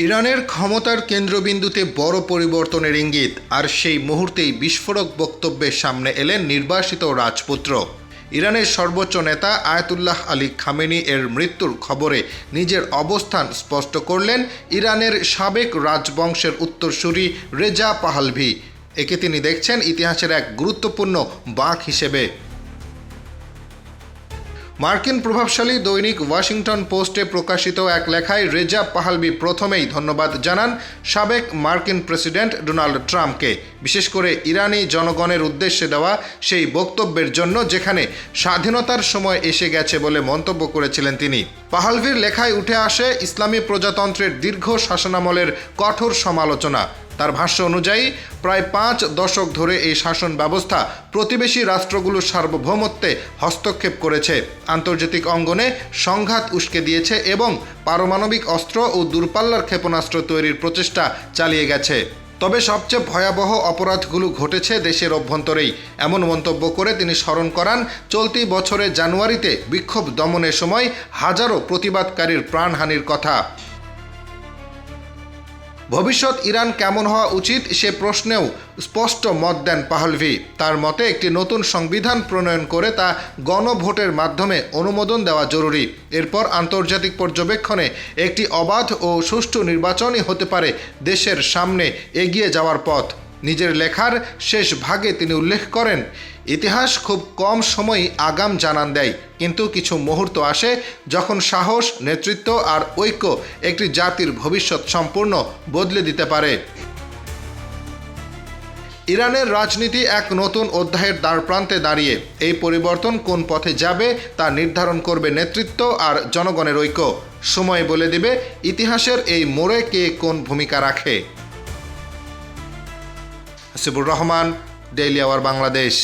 ইরানের ক্ষমতার কেন্দ্রবিন্দুতে বড় পরিবর্তনের ইঙ্গিত, আর সেই মুহূর্তেই বিস্ফোরক বক্তব্যে সামনে এলেন নির্বাসিত রাজপুত্র। ইরানের সর্বোচ্চ নেতা আয়াতুল্লাহ আলী খামেনি এর মৃত্যুর খবরে নিজের অবস্থান স্পষ্ট করলেন ইরানের সাবেক রাজবংশের উত্তরসূরি রেজা পাহলভি। একে তিনি দেখছেন ইতিহাসের এক গুরুত্বপূর্ণ বাঁক হিসেবে। মার্কিন প্রভাবশালী দৈনিক ওয়াশিংটন পোস্টে প্রকাশিত এক লেখায় রেজা পাহলভি প্রথমেই ধন্যবাদ জানান সাবেক মার্কিন প্রেসিডেন্ট ডোনাল্ড ট্রাম্পকে, বিশেষ করে ইরানি জনগণের উদ্দেশ্যে দেওয়া সেই বক্তব্যের জন্য যেখানে স্বাধীনতার সময় এসে গেছে বলে মন্তব্য করেছিলেন তিনি। পাহলভির লেখায় উঠে আসে ইসলামী প্রজাতন্ত্রের দীর্ঘ শাসনামলের কঠোর সমালোচনা। তার ভাষ্য অনুযায়ী প্রায় 5 দশক ধরে এই শাসন ব্যবস্থা প্রতিবেশী রাষ্ট্রগুলোর সার্বভৌমত্বে হস্তক্ষেপ করেছে, আন্তর্জাতিক অঙ্গনে সংঘাত উস্কে দিয়েছে এবং পারমাণবিক অস্ত্র ও দূরপাল্লার ক্ষেপণাস্ত্র তৈরির প্রচেষ্টা চালিয়ে গেছে। তবে সবচেয়ে ভয়াবহ অপরাধগুলো ঘটেছে দেশের অভ্যন্তরেই, এমন মন্তব্য করে তিনি স্মরণ করান চলতি বছরের জানুয়ারিতে বিক্ষোভ দমনের সময় হাজারো প্রতিবাদকারীর প্রাণহানির কথা। ভবিষ্যৎ ইরান কেমন হওয়া উচিত সে প্রশ্নেও স্পষ্ট মত দেন পাহলভি। তার মতে একটি নতুন সংবিধান প্রণয়ন করে তা গণভোটের মাধ্যমে অনুমোদন দেওয়া জরুরি। এরপর আন্তর্জাতিক পর্যবেক্ষণে একটি অবাধ ও সুষ্ঠু নির্বাচনই হতে পারে দেশের সামনে এগিয়ে যাওয়ার পথ। নিজের লেখার শেষ ভাগে তিনি উল্লেখ করেন, ইতিহাস খুব কম সময়ই আগাম জানান দেয়, কিন্তু কিছু মুহূর্ত আসে যখন সাহস, নেতৃত্ব আর ঐক্য একটি জাতির ভবিষ্যৎ সম্পূর্ণ বদলে দিতে পারে। ইরানের রাজনীতি এক নতুন অধ্যায়ের দ্বারপ্রান্তে দাঁড়িয়ে। এই পরিবর্তন কোন পথে যাবে তা নির্ধারণ করবে নেতৃত্ব আর জনগণের ঐক্য। সময় বলে দেবে ইতিহাসের এই মোড়ে কে কোন ভূমিকা রাখে। Hasibur Rahman, daily our Bangladesh.